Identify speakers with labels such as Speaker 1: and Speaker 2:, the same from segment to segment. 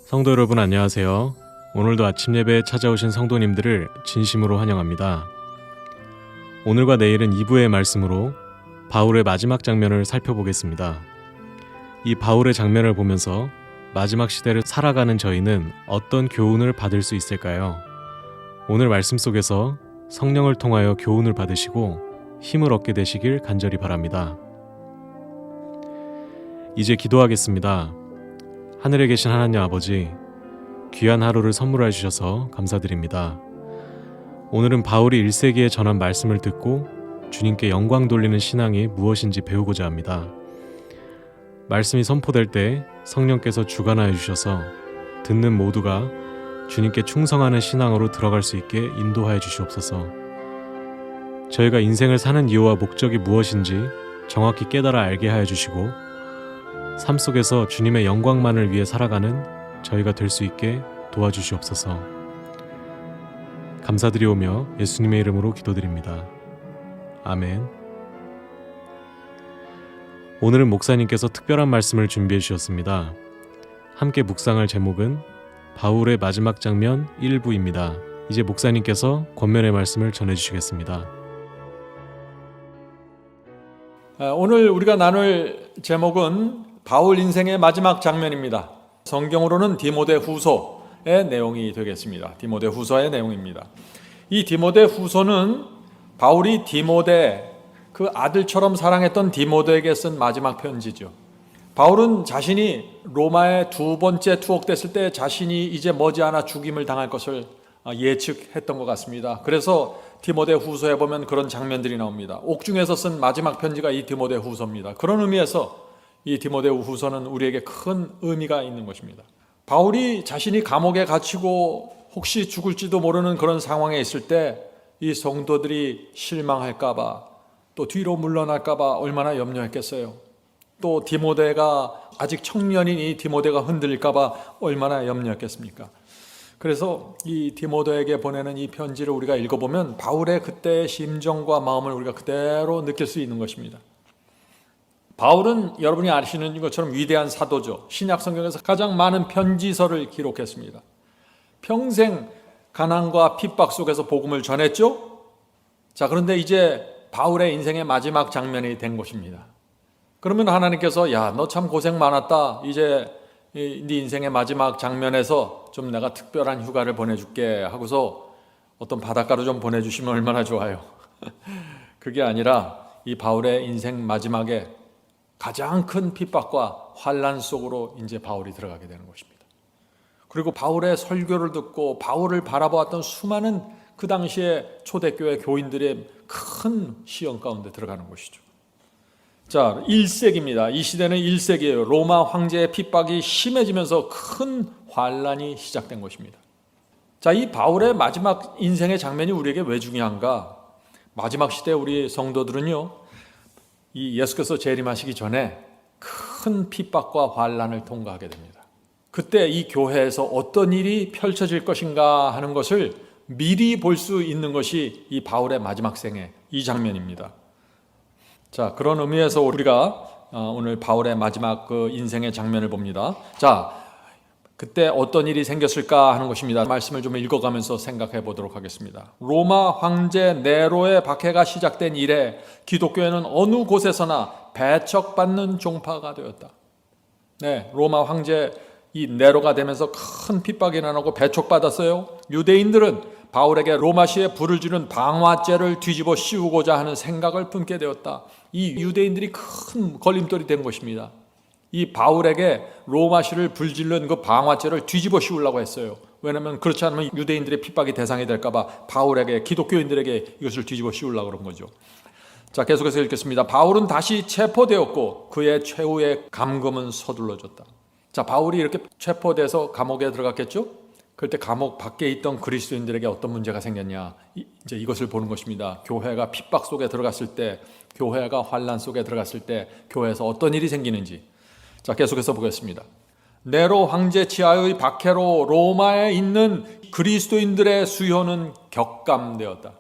Speaker 1: 성도 여러분 안녕하세요. 오늘도 아침 예배에 찾아오신 성도님들을 진심으로 환영합니다. 오늘과 내일은 2부의 말씀으로 바울의 마지막 장면을 살펴보겠습니다. 이 바울의 장면을 보면서 마지막 시대를 살아가는 저희는 어떤 교훈을 받을 수 있을까요? 오늘 말씀 속에서 성령을 통하여 교훈을 받으시고 힘을 얻게 되시길 간절히 바랍니다. 이제 기도하겠습니다. 하늘에 계신 하나님 아버지, 귀한 하루를 선물해 주셔서 감사드립니다. 오늘은 바울이 1세기에 전한 말씀을 듣고 주님께 영광 돌리는 신앙이 무엇인지 배우고자 합니다. 말씀이 선포될 때 성령께서 주관하여 주셔서 듣는 모두가 주님께 충성하는 신앙으로 들어갈 수 있게 인도하여 주시옵소서. 저희가 인생을 사는 이유와 목적이 무엇인지 정확히 깨달아 알게 하여 주시고 삶 속에서 주님의 영광만을 위해 살아가는 저희가 될 수 있게 도와주시옵소서. 감사드리오며 예수님의 이름으로 기도드립니다. 아멘. 오늘은 목사님께서 특별한 말씀을 준비해 주셨습니다. 함께 묵상할 제목은 바울의 마지막 장면 1부입니다. 이제 목사님께서 권면의 말씀을 전해주시겠습니다.
Speaker 2: 오늘 우리가 나눌 제목은 바울 인생의 마지막 장면입니다. 성경으로는 디모데 후서의 내용이 되겠습니다. 디모데 후서의 내용입니다. 이 디모데 후서는 바울이 디모데, 그 아들처럼 사랑했던 디모데에게 쓴 마지막 편지죠. 바울은 자신이 로마에 두 번째 투옥됐을 때 자신이 이제 머지않아 죽임을 당할 것을 예측했던 것 같습니다. 그래서 디모데 후서에 보면 그런 장면들이 나옵니다. 옥중에서 쓴 마지막 편지가 이 디모데 후서입니다. 그런 의미에서 이 디모데 후서는 우리에게 큰 의미가 있는 것입니다. 바울이 자신이 감옥에 갇히고 혹시 죽을지도 모르는 그런 상황에 있을 때 이 성도들이 실망할까봐, 또 뒤로 물러날까봐 얼마나 염려했겠어요. 또 디모데가 아직 청년인 이 디모데가 흔들릴까봐 얼마나 염려했겠습니까? 그래서 이 디모데에게 보내는 이 편지를 우리가 읽어보면 바울의 그때의 심정과 마음을 우리가 그대로 느낄 수 있는 것입니다. 바울은 여러분이 아시는 것처럼 위대한 사도죠. 신약 성경에서 가장 많은 편지서를 기록했습니다. 평생 가난과 핍박 속에서 복음을 전했죠. 자, 그런데 이제 바울의 인생의 마지막 장면이 된 것입니다. 그러면 하나님께서 야, 너 참 고생 많았다. 이제 네 인생의 마지막 장면에서 좀 내가 특별한 휴가를 보내줄게 하고서 어떤 바닷가로 좀 보내주시면 얼마나 좋아요. 그게 아니라 이 바울의 인생 마지막에 가장 큰 핍박과 환난 속으로 이제 바울이 들어가게 되는 것입니다. 그리고 바울의 설교를 듣고 바울을 바라보았던 수많은 그 당시에 초대교회 교인들의 큰 시험 가운데 들어가는 것이죠. 자, 1세기입니다. 이 시대는 1세기예요. 로마 황제의 핍박이 심해지면서 큰 환난이 시작된 것입니다. 자, 이 바울의 마지막 인생의 장면이 우리에게 왜 중요한가? 마지막 시대 우리 성도들은요, 이 예수께서 재림하시기 전에 큰 핍박과 환난을 통과하게 됩니다. 그때 이 교회에서 어떤 일이 펼쳐질 것인가 하는 것을 미리 볼 수 있는 것이 이 바울의 마지막 생의 이 장면입니다. 자, 그런 의미에서 우리가 오늘 바울의 마지막 그 인생의 장면을 봅니다. 자, 그때 어떤 일이 생겼을까 하는 것입니다. 말씀을 좀 읽어가면서 생각해 보도록 하겠습니다. 로마 황제 네로의 박해가 시작된 이래 기독교회는 어느 곳에서나 배척받는 종파가 되었다. 네, 로마 황제 이 네로가 되면서 큰 핍박이 나고 배척받았어요. 유대인들은 바울에게 로마시에 불을 지른 방화죄를 뒤집어 씌우고자 하는 생각을 품게 되었다. 이 유대인들이 큰 걸림돌이 된 것입니다. 이 바울에게 로마시를 불질른 그 방화죄를 뒤집어 씌우려고 했어요. 왜냐하면 그렇지 않으면 유대인들의 핍박이 대상이 될까봐 바울에게, 기독교인들에게 이것을 뒤집어 씌우려고 그런 거죠. 자, 계속해서 읽겠습니다. 바울은 다시 체포되었고 그의 최후의 감금은 서둘러졌다. 자, 바울이 이렇게 체포돼서 감옥에 들어갔겠죠? 그때 감옥 밖에 있던 그리스도인들에게 어떤 문제가 생겼냐, 이제 이것을 보는 것입니다. 교회가 핍박 속에 들어갔을 때, 교회가 환난 속에 들어갔을 때 교회에서 어떤 일이 생기는지. 자, 계속해서 보겠습니다. 네로 황제 치하의 박해로 로마에 있는 그리스도인들의 수요는 격감되었다.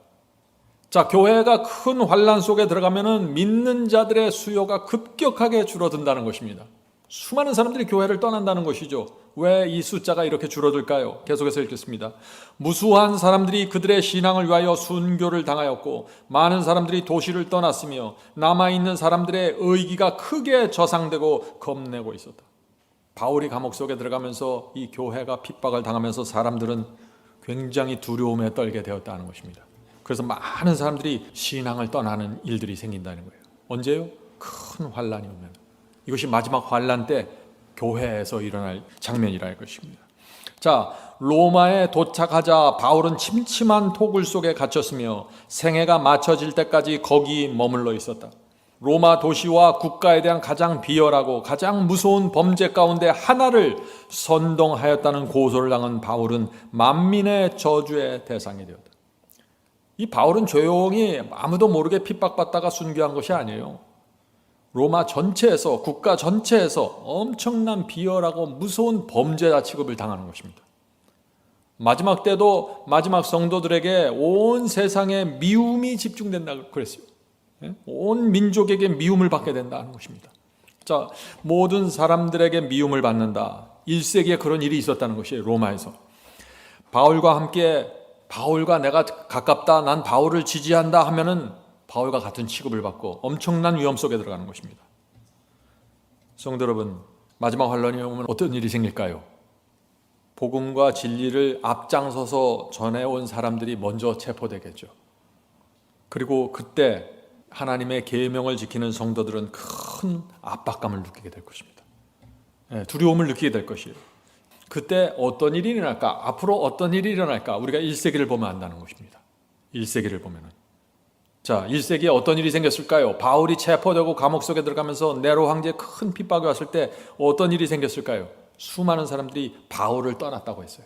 Speaker 2: 자, 교회가 큰 환난 속에 들어가면은 믿는 자들의 수요가 급격하게 줄어든다는 것입니다. 수많은 사람들이 교회를 떠난다는 것이죠. 왜 이 숫자가 이렇게 줄어들까요? 계속해서 읽겠습니다. 무수한 사람들이 그들의 신앙을 위하여 순교를 당하였고 많은 사람들이 도시를 떠났으며 남아있는 사람들의 의기가 크게 저상되고 겁내고 있었다. 바울이 감옥 속에 들어가면서 이 교회가 핍박을 당하면서 사람들은 굉장히 두려움에 떨게 되었다는 것입니다. 그래서 많은 사람들이 신앙을 떠나는 일들이 생긴다는 거예요. 언제요? 큰 환란이 오면. 이것이 마지막 환란 때 교회에서 일어날 장면이라 것입니다. 자, 로마에 도착하자 바울은 침침한 토굴 속에 갇혔으며 생애가 맞춰질 때까지 거기 머물러 있었다. 로마 도시와 국가에 대한 가장 비열하고 가장 무서운 범죄 가운데 하나를 선동하였다는 고소를 당한 바울은 만민의 저주의 대상이 되었다. 이 바울은 조용히 아무도 모르게 핍박받다가 순교한 것이 아니에요. 로마 전체에서, 국가 전체에서 엄청난 비열하고 무서운 범죄자 취급을 당하는 것입니다. 마지막 때도 마지막 성도들에게 온 세상에 미움이 집중된다고 그랬어요. 온 민족에게 미움을 받게 된다는 것입니다. 자, 모든 사람들에게 미움을 받는다. 1세기에 그런 일이 있었다는 것이에요. 로마에서. 바울과 내가 가깝다, 난 바울을 지지한다 하면은 바울과 같은 취급을 받고 엄청난 위험 속에 들어가는 것입니다. 성도 여러분, 마지막 환란이 오면 어떤 일이 생길까요? 복음과 진리를 앞장서서 전해온 사람들이 먼저 체포되겠죠. 그리고 그때 하나님의 계명을 지키는 성도들은 큰 압박감을 느끼게 될 것입니다. 두려움을 느끼게 될 것이에요. 그때 어떤 일이 일어날까? 앞으로 어떤 일이 일어날까? 우리가 1세기를 보면 안다는 것입니다. 1세기를 보면은. 자, 1세기에 어떤 일이 생겼을까요? 바울이 체포되고 감옥 속에 들어가면서 네로 황제의 큰 핍박이 왔을 때 어떤 일이 생겼을까요? 수많은 사람들이 바울을 떠났다고 했어요.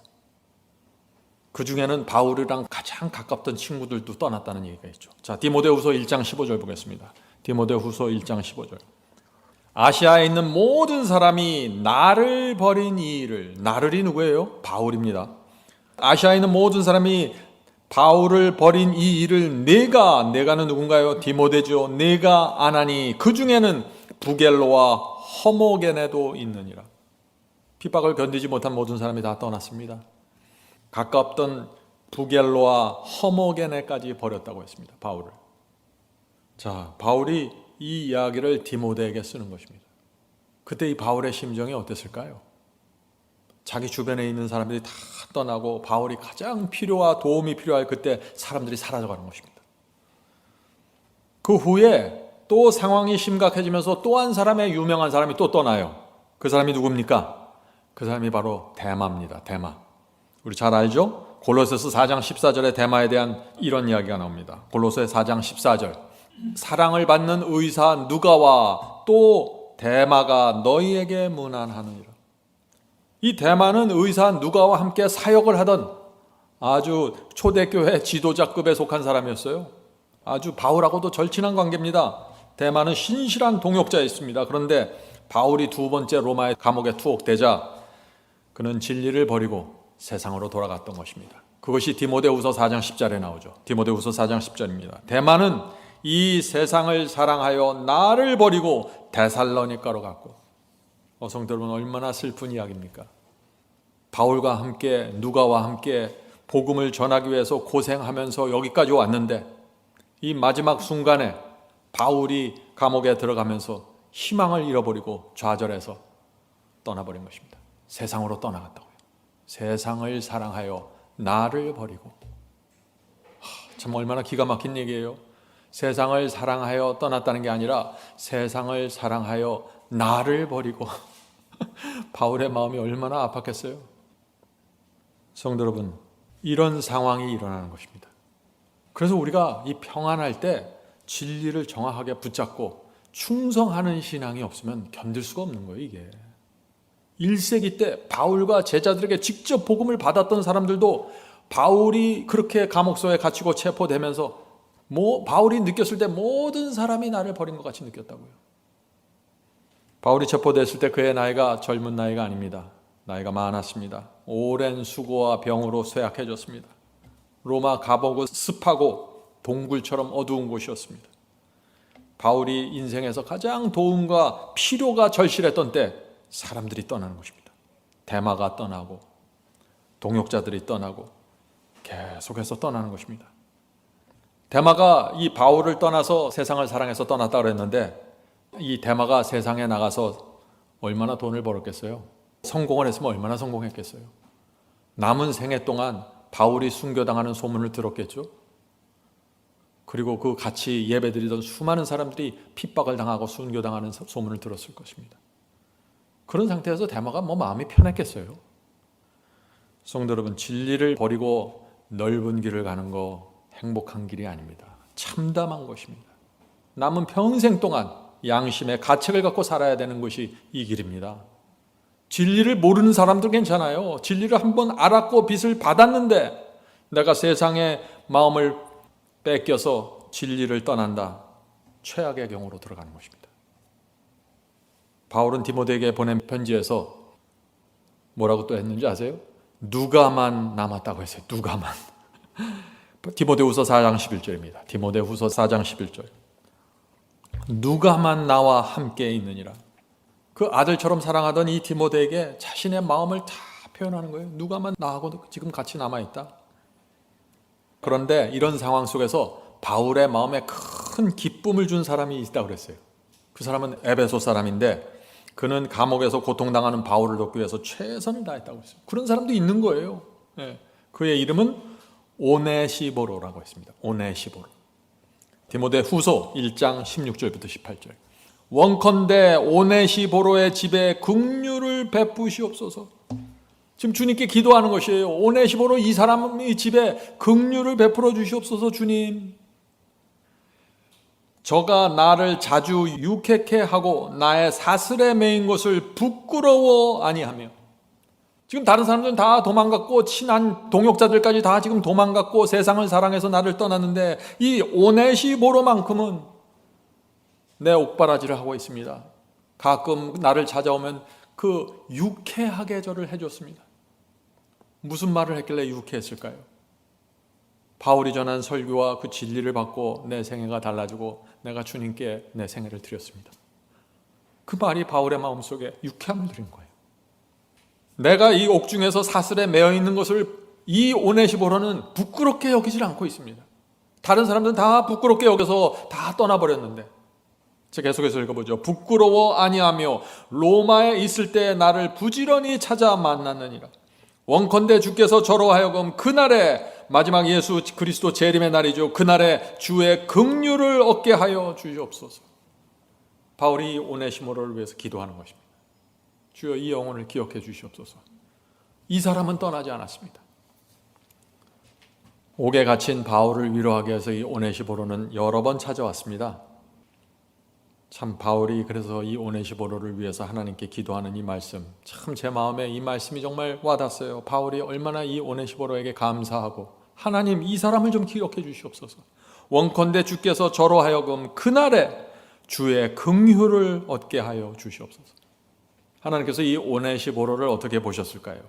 Speaker 2: 그 중에는 바울이랑 가장 가깝던 친구들도 떠났다는 얘기가 있죠. 자, 디모데후서 1장 15절 보겠습니다. 디모데후서 1장 15절. 아시아에 있는 모든 사람이 나를 버린 이 일을, 나를이 누구예요? 바울입니다. 아시아에 있는 모든 사람이 바울을 버린 이 일을 내가는 누군가요? 디모데죠. 내가 아나니 그 중에는 부겔로와 허모게네도 있느니라. 핍박을 견디지 못한 모든 사람이 다 떠났습니다. 가깝던 부겔로와 허모게네까지 버렸다고 했습니다. 바울을. 자, 바울이 이 이야기를 디모데에게 쓰는 것입니다. 그때 이 바울의 심정이 어땠을까요? 자기 주변에 있는 사람들이 다 떠나고 바울이 가장 필요와 도움이 필요할 그때 사람들이 사라져가는 것입니다. 그 후에 또 상황이 심각해지면서 또 한 사람의 유명한 사람이 또 떠나요. 그 사람이 누굽니까? 그 사람이 바로 데마입니다. 데마. 우리 잘 알죠? 골로새서 4장 14절에 데마에 대한 이런 이야기가 나옵니다. 골로새 4장 14절. 사랑을 받는 의사 누가와 또 데마가 너희에게 문안하느니라. 이 데마는 의사 누가와 함께 사역을 하던 아주 초대교회 지도자급에 속한 사람이었어요. 아주 바울하고도 절친한 관계입니다. 데마는 신실한 동역자였습니다. 그런데 바울이 두 번째 로마의 감옥에 투옥되자 그는 진리를 버리고 세상으로 돌아갔던 것입니다. 그것이 디모데후서 4장 10절에 나오죠. 디모데후서 4장 10절입니다. 데마는 이 세상을 사랑하여 나를 버리고 데살로니가로 갔고, 성도 여러분, 얼마나 슬픈 이야기입니까? 바울과 함께 누가와 함께 복음을 전하기 위해서 고생하면서 여기까지 왔는데 이 마지막 순간에 바울이 감옥에 들어가면서 희망을 잃어버리고 좌절해서 떠나버린 것입니다. 세상으로 떠나갔다고요. 세상을 사랑하여 나를 버리고. 참 얼마나 기가 막힌 얘기예요. 세상을 사랑하여 떠났다는 게 아니라 세상을 사랑하여 나를 버리고. 바울의 마음이 얼마나 아팠겠어요. 성도 여러분, 이런 상황이 일어나는 것입니다. 그래서 우리가 이 평안할 때 진리를 정확하게 붙잡고 충성하는 신앙이 없으면 견딜 수가 없는 거예요, 이게. 1세기 때 바울과 제자들에게 직접 복음을 받았던 사람들도 바울이 그렇게 감옥소에 갇히고 체포되면서 바울이 느꼈을 때 모든 사람이 나를 버린 것 같이 느꼈다고요. 바울이 체포됐을 때 그의 나이가 젊은 나이가 아닙니다. 나이가 많았습니다. 오랜 수고와 병으로 쇠약해졌습니다. 로마 감옥은 습하고 동굴처럼 어두운 곳이었습니다. 바울이 인생에서 가장 도움과 필요가 절실했던 때 사람들이 떠나는 것입니다. 대마가 떠나고 동역자들이 떠나고 계속해서 떠나는 것입니다. 대마가 이 바울을 떠나서 세상을 사랑해서 떠났다고 그랬는데 이 대마가 세상에 나가서 얼마나 돈을 벌었겠어요? 성공을 했으면 얼마나 성공했겠어요? 남은 생애 동안 바울이 순교당하는 소문을 들었겠죠? 그리고 그 같이 예배드리던 수많은 사람들이 핍박을 당하고 순교당하는 소문을 들었을 것입니다. 그런 상태에서 대마가 마음이 편했겠어요? 성도 여러분, 진리를 버리고 넓은 길을 가는 거 행복한 길이 아닙니다. 참담한 것입니다. 남은 평생 동안 양심의 가책을 갖고 살아야 되는 것이 이 길입니다. 진리를 모르는 사람들 괜찮아요. 진리를 한번 알았고 빛을 받았는데 내가 세상의 마음을 뺏겨서 진리를 떠난다. 최악의 경우로 들어가는 것입니다. 바울은 디모데에게 보낸 편지에서 뭐라고 또 했는지 아세요? 누가만 남았다고 했어요. 누가만. 디모데후서 4장 11절입니다. 디모데후서 4장 11절. 누가만 나와 함께 있느니라. 그 아들처럼 사랑하던 이 디모데에게 자신의 마음을 다 표현하는 거예요. 누가만 나하고 지금 같이 남아있다. 그런데 이런 상황 속에서 바울의 마음에 큰 기쁨을 준 사람이 있다고 그랬어요. 그 사람은 에베소 사람인데 그는 감옥에서 고통당하는 바울을 돕기 위해서 최선을 다했다고 했어요. 그런 사람도 있는 거예요. 그의 이름은 오네시보로라고 했습니다. 오네시보로. 디모데 후서 1장 16절부터 18절. 원컨대 오네시보로의 집에 긍휼을 베푸시옵소서. 지금 주님께 기도하는 것이에요. 오네시보로 이 사람의 집에 긍휼을 베풀어 주시옵소서. 주님, 저가 나를 자주 유쾌케 하고 나의 사슬에 매인 것을 부끄러워 아니하며. 지금 다른 사람들은 다 도망갔고 친한 동역자들까지 다 지금 도망갔고 세상을 사랑해서 나를 떠났는데 이 오네시보로만큼은 내 옥바라지를 하고 있습니다. 가끔 나를 찾아오면 그 유쾌하게 저를 해줬습니다. 무슨 말을 했길래 유쾌했을까요? 바울이 전한 설교와 그 진리를 받고 내 생애가 달라지고 내가 주님께 내 생애를 드렸습니다. 그 말이 바울의 마음속에 유쾌함을 드린 거예요. 내가 이 옥중에서 사슬에 매어 있는 것을 이 오네시보로는 부끄럽게 여기질 않고 있습니다. 다른 사람들은 다 부끄럽게 여겨서 다 떠나버렸는데 제가 계속해서 읽어보죠. 부끄러워 아니하며 로마에 있을 때 나를 부지런히 찾아 만났느니라. 원컨대 주께서 저로 하여금 그날에 마지막 예수 그리스도 재림의 날이죠. 그날에 주의 긍휼을 얻게 하여 주시옵소서. 바울이 오네시모로를 위해서 기도하는 것입니다. 주여 이 영혼을 기억해 주시옵소서. 이 사람은 떠나지 않았습니다. 옥에 갇힌 바울을 위로하기 위해서 이 오네시보로는 여러 번 찾아왔습니다. 참 바울이 그래서 이 오네시보로를 위해서 하나님께 기도하는 이 말씀, 참 제 마음에 이 말씀이 정말 와닿았어요. 바울이 얼마나 이 오네시보로에게 감사하고 하나님 이 사람을 좀 기억해 주시옵소서. 원컨대 주께서 저로 하여금 그날에 주의 긍휼을 얻게 하여 주시옵소서. 하나님께서 이 오네시보로를 어떻게 보셨을까요?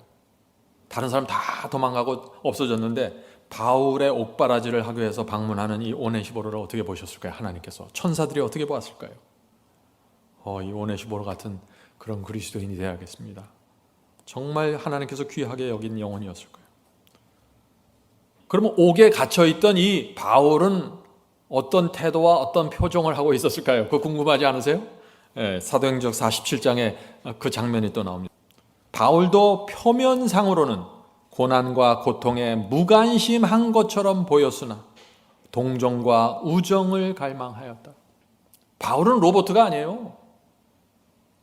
Speaker 2: 다른 사람 다 도망가고 없어졌는데 바울의 옥바라지를 하기 위해서 방문하는 이 오네시보로를 어떻게 보셨을까요? 하나님께서 천사들이 어떻게 보았을까요? 이 오네시보로 같은 그런 그리스도인이 되어야겠습니다. 정말 하나님께서 귀하게 여긴 영혼이었을 거예요. 그러면 옥에 갇혀있던 이 바울은 어떤 태도와 어떤 표정을 하고 있었을까요? 그거 궁금하지 않으세요? 사도행전 47장에 그 장면이 또 나옵니다. 바울도 표면상으로는 고난과 고통에 무관심한 것처럼 보였으나 동정과 우정을 갈망하였다. 바울은 로봇가 아니에요.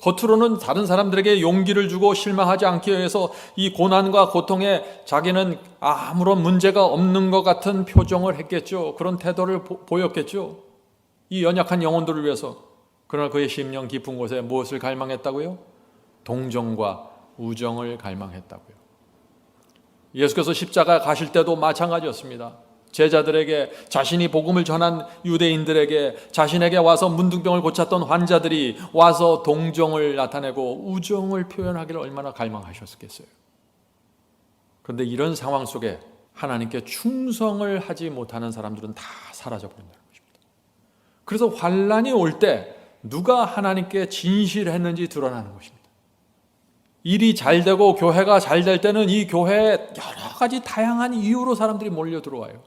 Speaker 2: 겉으로는 다른 사람들에게 용기를 주고 실망하지 않기 위해서 이 고난과 고통에 자기는 아무런 문제가 없는 것 같은 표정을 했겠죠. 그런 태도를 보였겠죠. 이 연약한 영혼들을 위해서. 그러나 그의 심령 깊은 곳에 무엇을 갈망했다고요? 동정과 우정을 갈망했다고요. 예수께서 십자가 가실 때도 마찬가지였습니다. 제자들에게, 자신이 복음을 전한 유대인들에게, 자신에게 와서 문둥병을 고쳤던 환자들이 와서 동정을 나타내고 우정을 표현하기를 얼마나 갈망하셨겠어요. 그런데 이런 상황 속에 하나님께 충성을 하지 못하는 사람들은 다 사라져버린다는 것입니다. 그래서 환난이 올 때 누가 하나님께 진실했는지 드러나는 것입니다. 일이 잘 되고 교회가 잘 될 때는 이 교회에 여러 가지 다양한 이유로 사람들이 몰려 들어와요.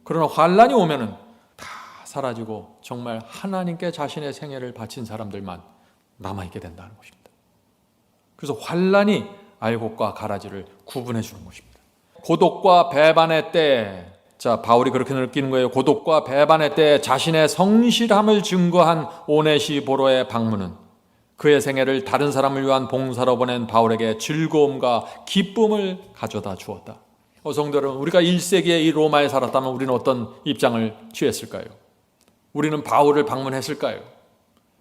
Speaker 2: 그러나 환란이 오면은 다 사라지고 정말 하나님께 자신의 생애를 바친 사람들만 남아있게 된다는 것입니다. 그래서 환란이 알곡과 가라지를 구분해 주는 것입니다. 고독과 배반의 때, 자, 바울이 그렇게 느끼는 거예요. 고독과 배반의 때 자신의 성실함을 증거한 오네시보로의 방문은 그의 생애를 다른 사람을 위한 봉사로 보낸 바울에게 즐거움과 기쁨을 가져다 주었다. 성도 여러분, 우리가 1세기에 이 로마에 살았다면 우리는 어떤 입장을 취했을까요? 우리는 바울을 방문했을까요?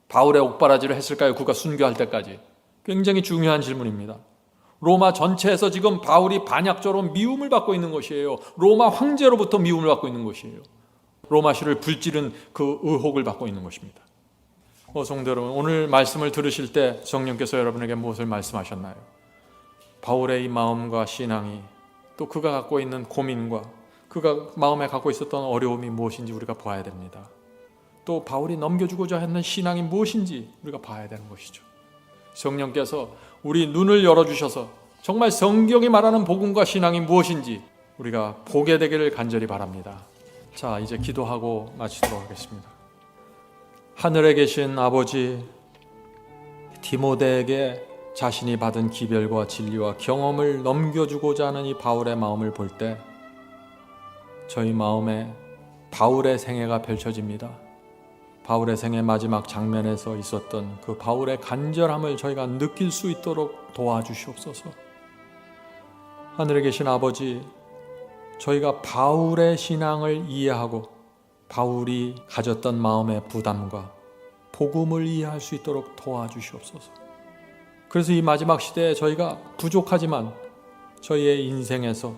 Speaker 2: 바울의 옥바라지를 했을까요? 그가 순교할 때까지. 굉장히 중요한 질문입니다. 로마 전체에서 지금 바울이 반역자로 미움을 받고 있는 것이에요. 로마 황제로부터 미움을 받고 있는 것이에요. 로마시를 불찌른 그 의혹을 받고 있는 것입니다. 성도 여러분, 오늘 말씀을 들으실 때 성령께서 여러분에게 무엇을 말씀하셨나요? 바울의 이 마음과 신앙이, 또 그가 갖고 있는 고민과 그가 마음에 갖고 있었던 어려움이 무엇인지 우리가 봐야 됩니다. 또 바울이 넘겨주고자 했는 신앙이 무엇인지 우리가 봐야 되는 것이죠. 성령께서 우리 눈을 열어주셔서 정말 성경이 말하는 복음과 신앙이 무엇인지 우리가 보게 되기를 간절히 바랍니다. 자, 이제 기도하고 마치도록 하겠습니다. 하늘에 계신 아버지, 디모데에게 자신이 받은 기별과 진리와 경험을 넘겨주고자 하는 이 바울의 마음을 볼 때 저희 마음에 바울의 생애가 펼쳐집니다. 바울의 생애 마지막 장면에서 있었던 그 바울의 간절함을 저희가 느낄 수 있도록 도와주시옵소서. 하늘에 계신 아버지, 저희가 바울의 신앙을 이해하고 바울이 가졌던 마음의 부담과 복음을 이해할 수 있도록 도와주시옵소서. 그래서 이 마지막 시대에 저희가 부족하지만 저희의 인생에서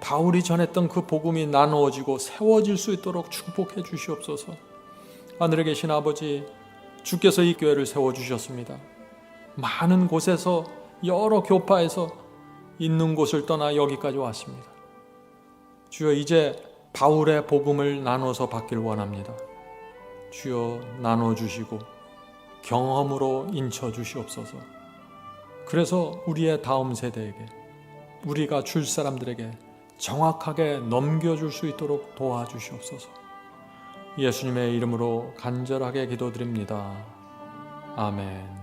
Speaker 2: 바울이 전했던 그 복음이 나누어지고 세워질 수 있도록 축복해 주시옵소서. 하늘에 계신 아버지, 주께서 이 교회를 세워주셨습니다. 많은 곳에서 여러 교파에서 있는 곳을 떠나 여기까지 왔습니다. 주여, 이제 바울의 복음을 나눠서 받길 원합니다. 주여, 나눠주시고 경험으로 인쳐주시옵소서. 그래서 우리의 다음 세대에게, 우리가 줄 사람들에게 정확하게 넘겨줄 수 있도록 도와주시옵소서. 예수님의 이름으로 간절하게 기도드립니다. 아멘.